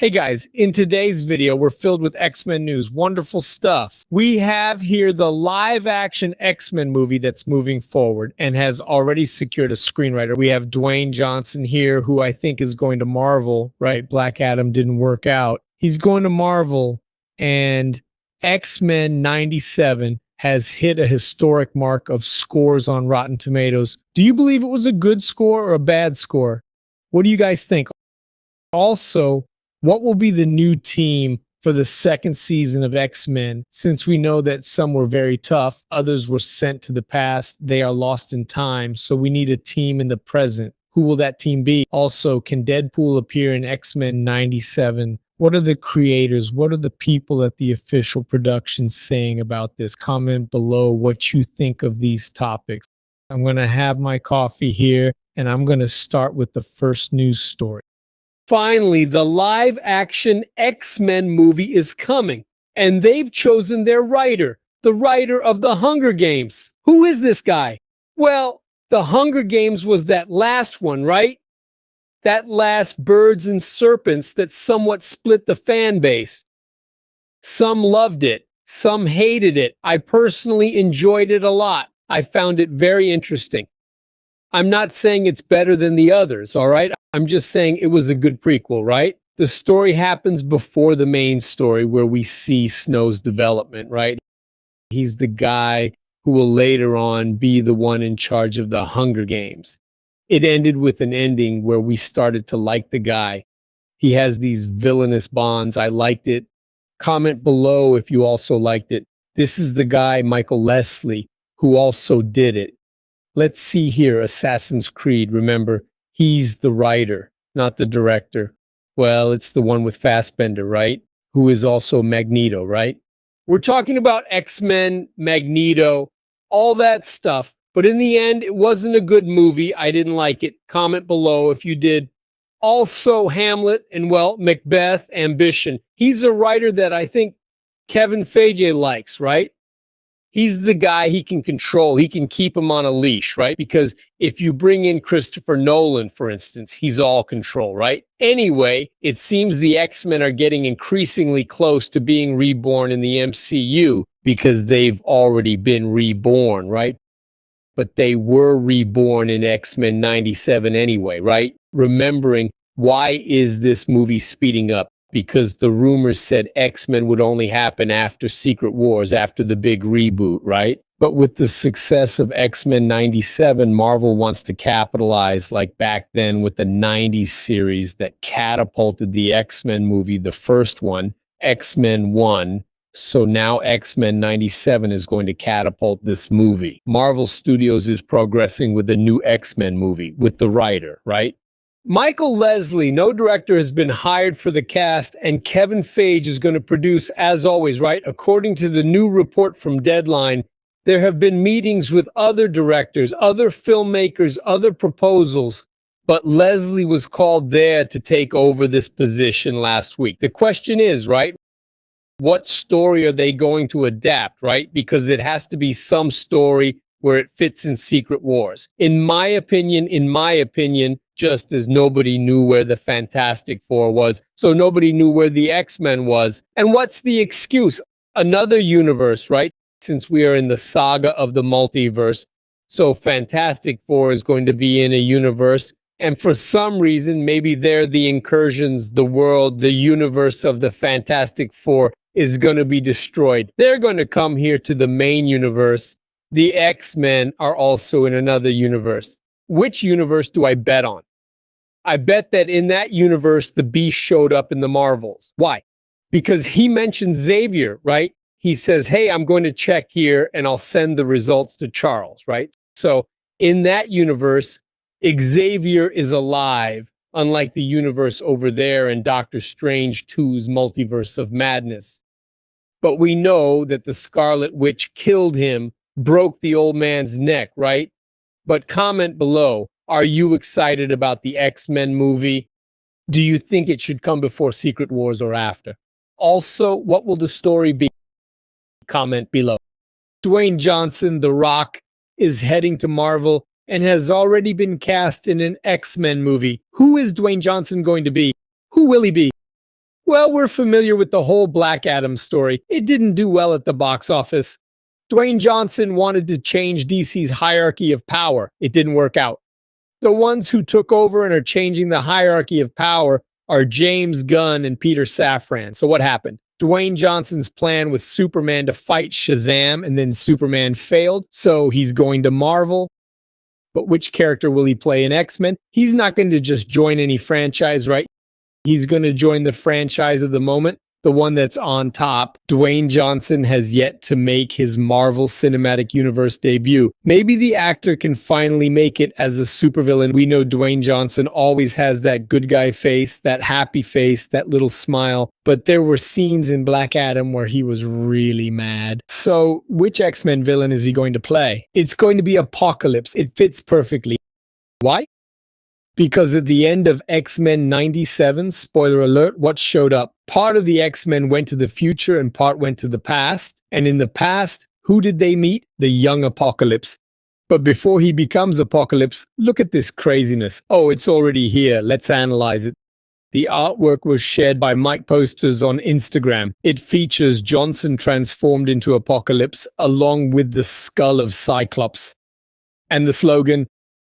Hey guys, in today's video, we're filled with X-Men news. Wonderful stuff. We have here the live-action X-Men movie that's moving forward and has already secured a screenwriter. We have Dwayne Johnson here, who I think is going to Marvel, right? Black Adam didn't work out. He's going to Marvel, and X-Men 97 has hit a historic mark of scores on Rotten Tomatoes. Do you believe it was a good score or a bad score? What do you guys think? Also, what will be the new team for the second season of X-Men? Since we know that some were very tough, others were sent to the past, they are lost in time, so we need a team in the present. Who will that team be? Also, can Deadpool appear in X-Men 97? What are the creators? What are the people at the official production saying about this? Comment below what you think of these topics. I'm going to have my coffee here, and I'm going to start with the first news story. Finally, the live-action X-Men movie is coming, and they've chosen their writer, the writer of The Hunger Games. Who is this guy? Well, The Hunger Games was that last one, right? That last Birds and Serpents that somewhat split the fan base. Some loved it, some hated it. I personally enjoyed it a lot. I found it very interesting. I'm not saying it's better than the others, all right? I'm just saying it was a good prequel, right? The story happens before the main story where we see Snow's development, right? He's the guy who will later on be the one in charge of the Hunger Games. It ended with an ending where we started to like the guy. He has these villainous bonds. I liked it. Comment below if you also liked it. This is the guy, Michael Leslie, who also did it. Let's see here, Assassin's Creed. Remember, he's the writer, not the director. Well, it's the one with Fassbender, right? Who is also Magneto, right? We're talking about X-Men, Magneto, all that stuff. But in the end, it wasn't a good movie. I didn't like it. Comment below if you did. Also, Hamlet and, well, Macbeth, Ambition. He's a writer that I think Kevin Feige likes, right? He's the guy he can control. He can keep him on a leash, right? Because if you bring in Christopher Nolan, for instance, he's all control, right? Anyway, it seems the X-Men are getting increasingly close to being reborn in the MCU because they've already been reborn, right? But they were reborn in X-Men 97 anyway, right? Remembering, why is this movie speeding up? Because the rumors said X-Men would only happen after Secret Wars, after the big reboot, right? But with the success of X-Men 97, Marvel wants to capitalize like back then with the 90s series that catapulted the X-Men movie, the first one, X-Men 1. So now X-Men 97 is going to catapult this movie. Marvel Studios is progressing with a new X-Men movie with the writer, right? Michael Leslie, no director has been hired for the cast, and Kevin Feige is going to produce as always, right? According to the new report from Deadline, there have been meetings with other directors, other filmmakers, other proposals, but Leslie was called there to take over this position last week. The question is, right, what story are they going to adapt, right? Because it has to be some story where it fits in Secret Wars. In my opinion, just as nobody knew where the Fantastic Four was, so nobody knew where the X-Men was. And what's the excuse? Another universe, right? Since we are in the saga of the multiverse, so Fantastic Four is going to be in a universe, and for some reason, maybe they're the incursions, the world, the universe of the Fantastic Four is going to be destroyed. They're going to come here to the main universe. The X-Men are also in another universe. Which universe do I bet on? I bet that in that universe, the Beast showed up in the Marvels. Why? Because he mentions Xavier, right? He says, hey, I'm going to check here and I'll send the results to Charles, right? So in that universe, Xavier is alive, unlike the universe over there in Doctor Strange 2's Multiverse of Madness. But we know that the Scarlet Witch killed him, broke the old man's neck, right? But comment below, are you excited about the X-Men movie? Do you think it should come before Secret Wars or after? Also, what will the story be? Comment below. Dwayne Johnson, The Rock, is heading to Marvel and has already been cast in an X-Men movie. Who is Dwayne Johnson going to be? Who will he be? Well, we're familiar with the whole Black Adam story. It didn't do well at the box office. Dwayne Johnson wanted to change DC's hierarchy of power. It didn't work out. The ones who took over and are changing the hierarchy of power are James Gunn and Peter Safran. So what happened? Dwayne Johnson's plan with Superman to fight Shazam, and then Superman failed, so he's going to Marvel. But which character will he play in X-Men? He's not going to just join any franchise, right? He's going to join the franchise of the moment, the one that's on top. Dwayne Johnson has yet to make his Marvel Cinematic Universe debut. Maybe the actor can finally make it as a supervillain. We know Dwayne Johnson always has that good guy face, that happy face, that little smile. But there were scenes in Black Adam where he was really mad. So which X-Men villain is he going to play? It's going to be Apocalypse. It fits perfectly. Why? Because at the end of X-Men 97, spoiler alert, what showed up? Part of the X-Men went to the future and part went to the past. And in the past, who did they meet? The young Apocalypse. But before he becomes Apocalypse, look at this craziness. Oh, it's already here. Let's analyze it. The artwork was shared by Mike Posters on Instagram. It features Johnson transformed into Apocalypse along with the skull of Cyclops. And the slogan,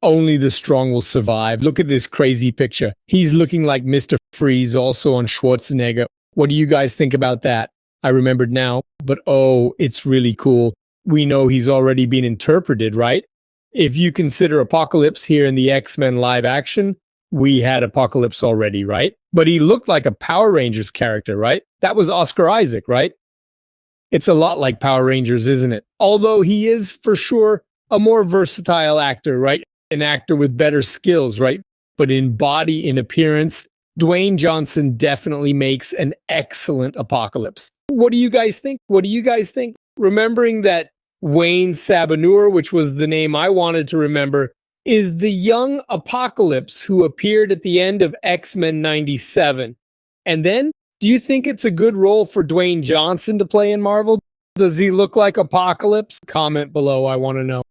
"Only the strong will survive." Look at this crazy picture. He's looking like Mr. Freeze, also on Schwarzenegger. What do you guys think about that? I remembered now, but oh, it's really cool. We know he's already been interpreted, right? If you consider Apocalypse here in the X-Men live action, we had Apocalypse already, right? But he looked like a Power Rangers character, right? That was Oscar Isaac, right? It's a lot like Power Rangers, isn't it? Although he is, for sure, a more versatile actor, right? An actor with better skills, right? But in body, in appearance, Dwayne Johnson definitely makes an excellent Apocalypse. What do you guys think? What do you guys think? Remembering that Wayne Sabanur, which was the name I wanted to remember, is the young Apocalypse who appeared at the end of X-Men 97. And then, do you think it's a good role for Dwayne Johnson to play in Marvel? Does he look like Apocalypse? Comment below, I want to know.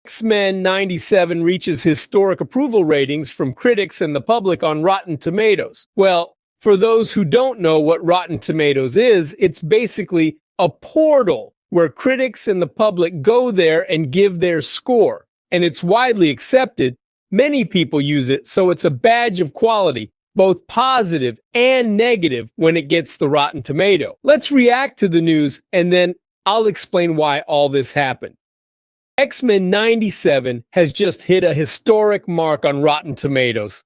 X-Men 97 reaches historic approval ratings from critics and the public on Rotten Tomatoes. Well, for those who don't know what Rotten Tomatoes is, it's basically a portal where critics and the public go there and give their score. And it's widely accepted. Many people use it, so it's a badge of quality, both positive and negative when it gets the Rotten Tomato. Let's react to the news, and then I'll explain why all this happened. X-Men 97 has just hit a historic mark on Rotten Tomatoes.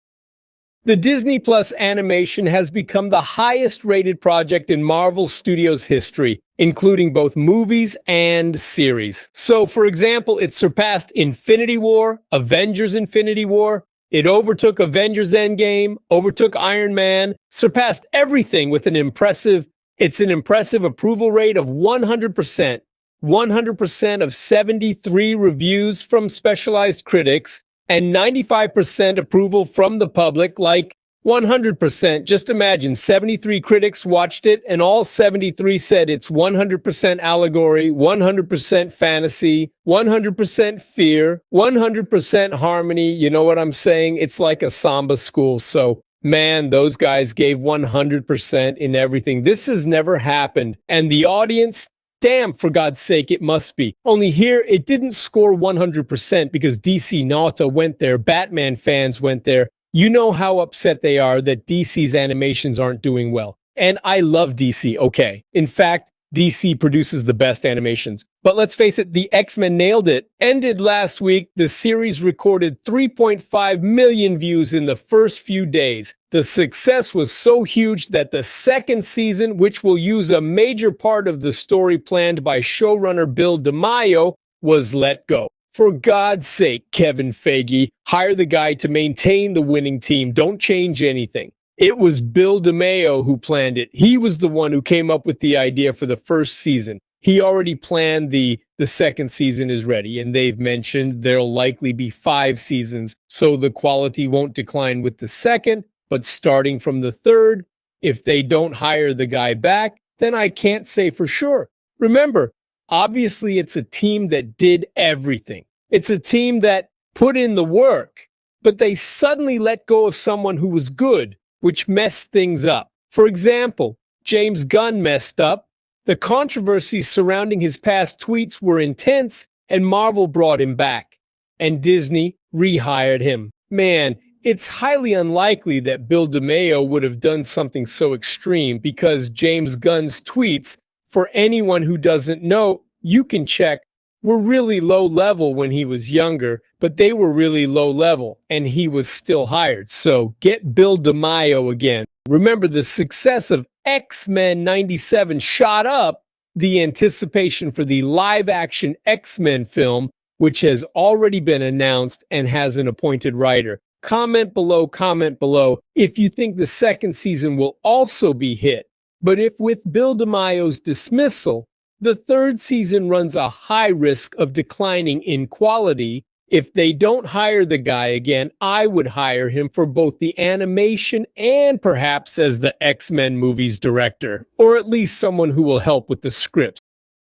The Disney Plus animation has become the highest rated project in Marvel Studios history, including both movies and series. So, for example, it surpassed Infinity War, Avengers Infinity War, it overtook Avengers Endgame, overtook Iron Man, surpassed everything with an impressive approval rate of 100%. 100% of 73 reviews from specialized critics, and 95% approval from the public, like 100%. Just imagine, 73 critics watched it, and all 73 said it's 100% allegory, 100% fantasy, 100% fear, 100% harmony. You know what I'm saying? It's like a samba school. So, man, those guys gave 100% in everything. This has never happened. And the audience, damn, for God's sake, it must be. Only here, it didn't score 100% because DC Nauta went there, Batman fans went there. You know how upset they are that DC's animations aren't doing well. And I love DC, okay. In fact, DC produces the best animations. But let's face it, the X-Men nailed it. Ended last week, the series recorded 3.5 million views in the first few days. The success was so huge that the second season, which will use a major part of the story planned by showrunner Bill DeMaio, was let go. For God's sake, Kevin Feige, hire the guy to maintain the winning team. Don't change anything. It was Bill DeMaio who planned it. He was the one who came up with the idea for the first season. He already planned the second season is ready, and they've mentioned there'll likely be 5 seasons, so the quality won't decline with the second, but starting from the third, if they don't hire the guy back, then I can't say for sure. Remember, obviously it's a team that did everything. It's a team that put in the work, but they suddenly let go of someone who was good, which messed things up. For example, James Gunn messed up. The controversies surrounding his past tweets were intense, and Marvel brought him back. And Disney rehired him. Man, it's highly unlikely that Bill DeMaio would have done something so extreme because James Gunn's tweets, for anyone who doesn't know, you can check, were really low level when he was younger, but they were really low level and he was still hired. So get Bill DeMaio again. Remember, the success of X-Men 97 shot up the anticipation for the live-action X-Men film, which has already been announced and has an appointed writer. Comment below if you think the second season will also be hit. But if with Bill DeMaio's dismissal, the third season runs a high risk of declining in quality, if they don't hire the guy again, I would hire him for both the animation and perhaps as the X-Men movie's director, or at least someone who will help with the scripts.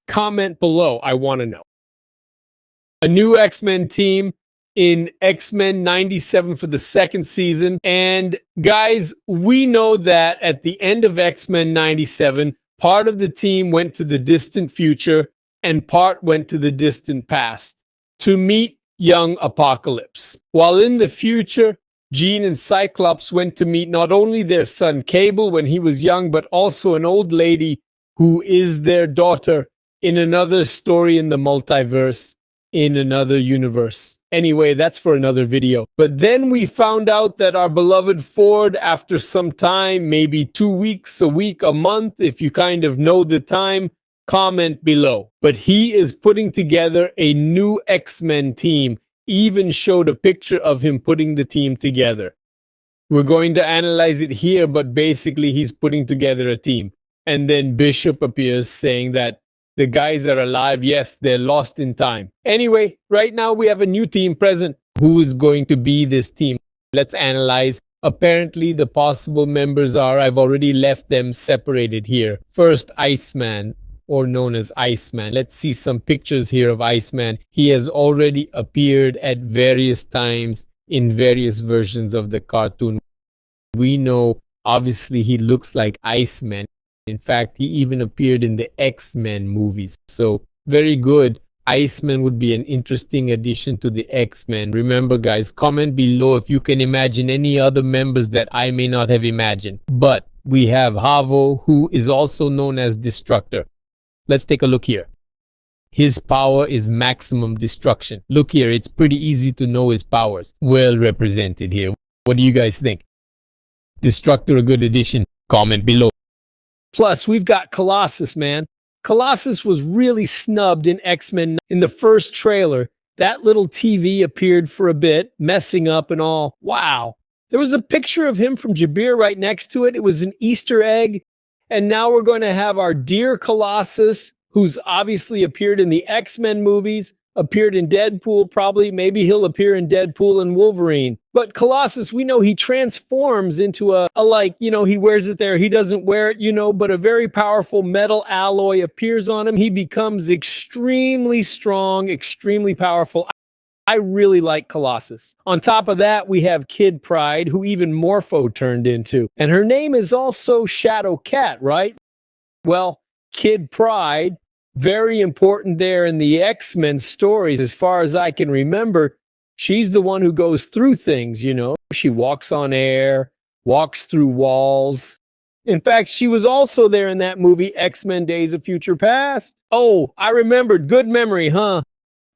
Comment below, I want to know. A new X-Men team in X-Men 97 for the second season. And guys, we know that at the end of X-Men 97, part of the team went to the distant future and part went to the distant past to meet young Apocalypse. While in the future, Jean and Cyclops went to meet not only their son Cable when he was young, but also an old lady who is their daughter in another story in the multiverse, in another universe. Anyway, that's for another video. But then we found out that our beloved Ford, after some time, maybe 2 weeks, a week, a month, if you kind of know the time, comment below. But he is putting together a new X-Men team, even showed a picture of him putting the team together. We're going to analyze it here, but basically he's putting together a team. And then Bishop appears saying that the guys are alive, yes, they're lost in time. Anyway, right now we have a new team present. Who is going to be this team? Let's analyze. Apparently the possible members are, I've already left them separated here. First, Iceman, or known as Iceman. Let's see some pictures here of Iceman. He has already appeared at various times in various versions of the cartoon. We know, obviously, he looks like Iceman. In fact, he even appeared in the X-Men movies. So, very good. Iceman would be an interesting addition to the X-Men. Remember, guys, comment below if you can imagine any other members that I may not have imagined. But we have Havo, who is also known as Destructor. Let's take a look here. His power is maximum destruction. Look here, it's pretty easy to know his powers. Well represented here. What do you guys think? Destructor a good addition? Comment below. Plus, we've got Colossus, man. Colossus was really snubbed in X-Men. In the first trailer, that little TV appeared for a bit, messing up and all. Wow. There was a picture of him from Jabir right next to it. It was an Easter egg. And now we're going to have our dear Colossus, who's obviously appeared in the X-Men movies, appeared in Deadpool, probably. Maybe he'll appear in Deadpool and Wolverine. But Colossus, we know he transforms into a he wears it there. He doesn't wear it, but a very powerful metal alloy appears on him. He becomes extremely strong, extremely powerful. I really like Colossus. On top of that, we have Kid Pride, who even Morpho turned into. And her name is also Shadow Cat, right? Well, Kid Pride, very important there in the X-Men stories, as far as I can remember. She's the one who goes through things, She walks on air, walks through walls. In fact, she was also there in that movie, X-Men Days of Future Past. Oh, I remembered. Good memory, huh?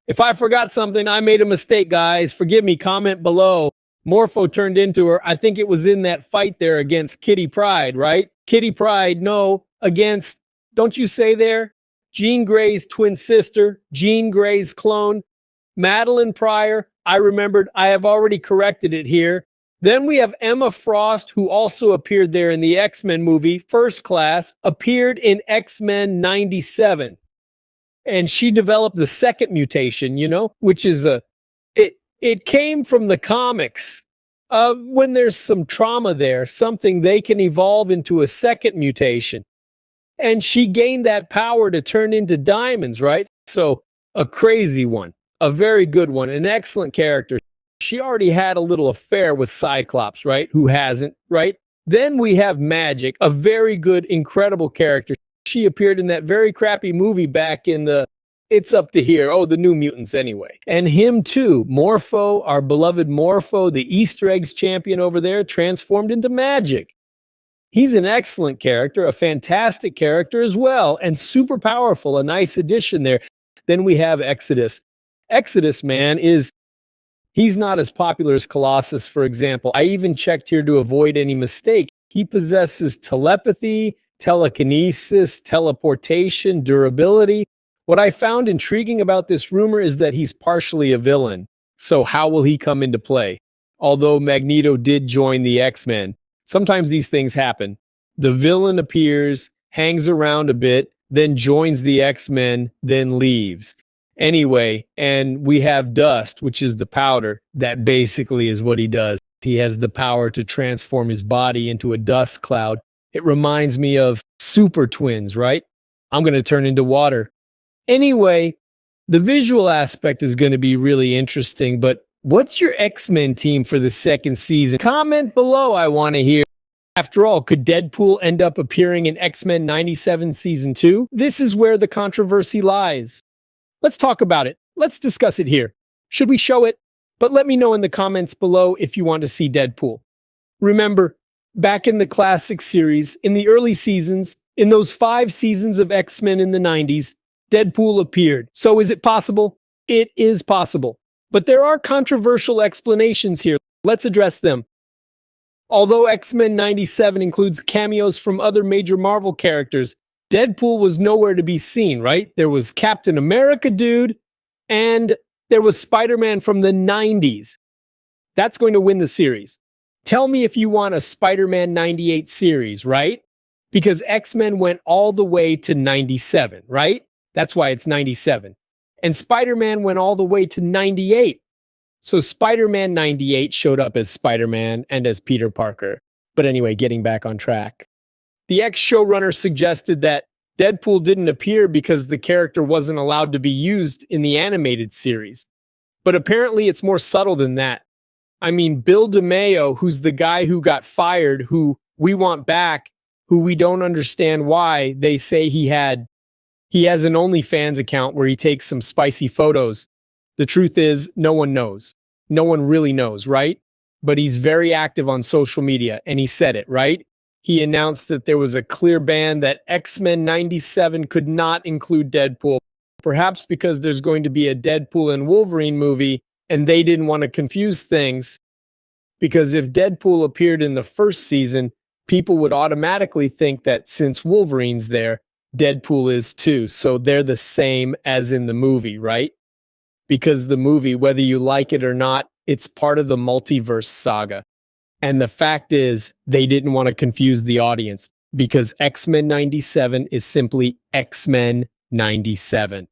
If I forgot something, I made a mistake, guys. Forgive me, comment below. Morpho turned into her. I think it was in that fight there against Kitty Pryde, right? Kitty Pryde, no, against, don't you say there? Jean Grey's twin sister, Jean Grey's clone, Madeline Pryor. I remembered. I have already corrected it here. Then we have Emma Frost, who also appeared there in the X-Men movie, First Class, appeared in X-Men 97. And she developed the second mutation, which is it came from the comics. When there's some trauma there, something, they can evolve into a second mutation. And she gained that power to turn into diamonds, right? So a crazy one, a very good one, an excellent character. She already had a little affair with Cyclops, right? Who hasn't, right? Then we have Magic, a very good, incredible character. She appeared in that very crappy movie back in the It's Up to Here. Oh, the New Mutants anyway. And him too, Morpho, our beloved Morpho, the Easter eggs champion over there, transformed into Magic. He's an excellent character, a fantastic character as well, and super powerful, a nice addition there. Then we have Exodus. Exodus, man, he's not as popular as Colossus, for example. I even checked here to avoid any mistake. He possesses telepathy, telekinesis, teleportation, durability. What I found intriguing about this rumor is that he's partially a villain. So how will he come into play? Although Magneto did join the X-Men, sometimes these things happen. The villain appears, hangs around a bit, then joins the X-Men, then leaves. Anyway, and we have Dust, which is the powder. That basically is what he does. He has the power to transform his body into a dust cloud. It reminds me of super twins, right? I'm going to turn into water. Anyway, the visual aspect is going to be really interesting, but what's your X-Men team for the second season? Comment below, I want to hear. After all, could Deadpool end up appearing in X-Men 97 Season 2? This is where the controversy lies. Let's talk about it. Let's discuss it here. Should we show it? But let me know in the comments below if you want to see Deadpool. Remember, back in the classic series, in the early seasons, in those 5 seasons of X-Men in the 90s, Deadpool appeared. So is it possible? It is possible. But there are controversial explanations here. Let's address them. Although X-Men 97 includes cameos from other major Marvel characters, Deadpool was nowhere to be seen, right? There was Captain America, dude, and there was Spider-Man from the 90s. That's going to win the series. Tell me if you want a Spider-Man 98 series, right? Because X-Men went all the way to 97, right? That's why it's 97. And Spider-Man went all the way to 98. So Spider-Man 98 showed up as Spider-Man and as Peter Parker. But anyway, getting back on track. The ex-showrunner suggested that Deadpool didn't appear because the character wasn't allowed to be used in the animated series. But apparently it's more subtle than that. I mean, Bill DeMaio, who's the guy who got fired, who we want back, who we don't understand why, they say he has an OnlyFans account where he takes some spicy photos. The truth is, no one knows. No one really knows, right? But he's very active on social media, and he said it, right? He announced that there was a clear ban that X-Men 97 could not include Deadpool, perhaps because there's going to be a Deadpool and Wolverine movie, and they didn't want to confuse things. Because if Deadpool appeared in the first season, people would automatically think that since Wolverine's there, Deadpool is too. So they're the same as in the movie, right? Because the movie, whether you like it or not, it's part of the multiverse saga. And the fact is, they didn't want to confuse the audience because X-Men 97 is simply X-Men 97.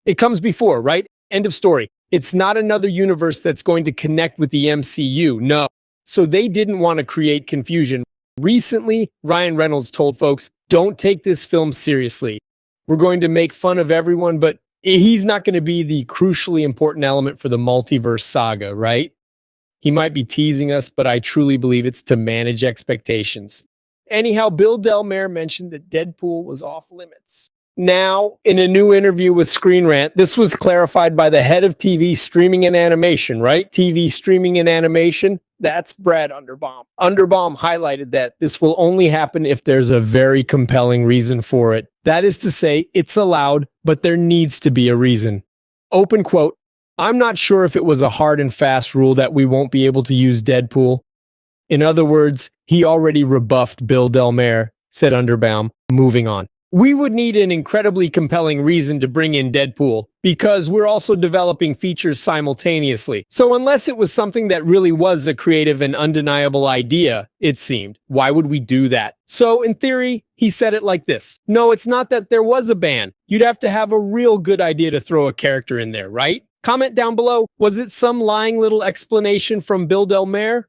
It comes before, right? End of story. It's not another universe that's going to connect with the MCU, no. So they didn't want to create confusion. Recently, Ryan Reynolds told folks, don't take this film seriously. We're going to make fun of everyone, but he's not going to be the crucially important element for the multiverse saga, right? He might be teasing us, but I truly believe it's to manage expectations. Anyhow, Bill Delmare mentioned that Deadpool was off limits. Now, in a new interview with Screen Rant, this was clarified by the head of TV streaming and animation, right? TV streaming and animation, that's Brad Underbaum. Underbaum highlighted that this will only happen if there's a very compelling reason for it. That is to say, it's allowed, but there needs to be a reason. Open quote, I'm not sure if it was a hard and fast rule that we won't be able to use Deadpool. In other words, he already rebuffed Bill Delmare, said Underbaum, moving on. We would need an incredibly compelling reason to bring in Deadpool, because we're also developing features simultaneously. So unless it was something that really was a creative and undeniable idea, it seemed, why would we do that? So in theory, he said it like this. No, it's not that there was a ban. You'd have to have a real good idea to throw a character in there, right? Comment down below, was it some lying little explanation from Bill Delmare?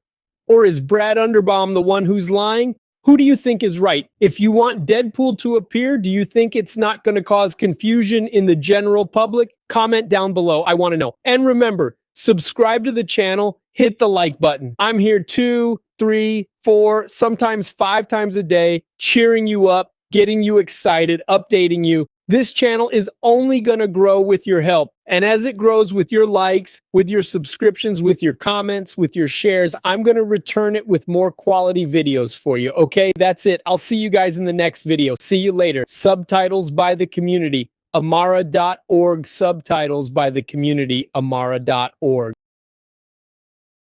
Or is Brad Underbaum the one who's lying? Who do you think is right? If you want Deadpool to appear, do you think it's not going to cause confusion in the general public? Comment down below. I want to know. And remember, subscribe to the channel, hit the like button. I'm here 2, 3, 4, sometimes 5 times a day, cheering you up, getting you excited, updating you. This channel is only going to grow with your help. And as it grows with your likes, with your subscriptions, with your comments, with your shares, I'm going to return it with more quality videos for you. Okay, that's it. I'll see you guys in the next video. See you later. Subtitles by the community, amara.org, subtitles by the community, amara.org.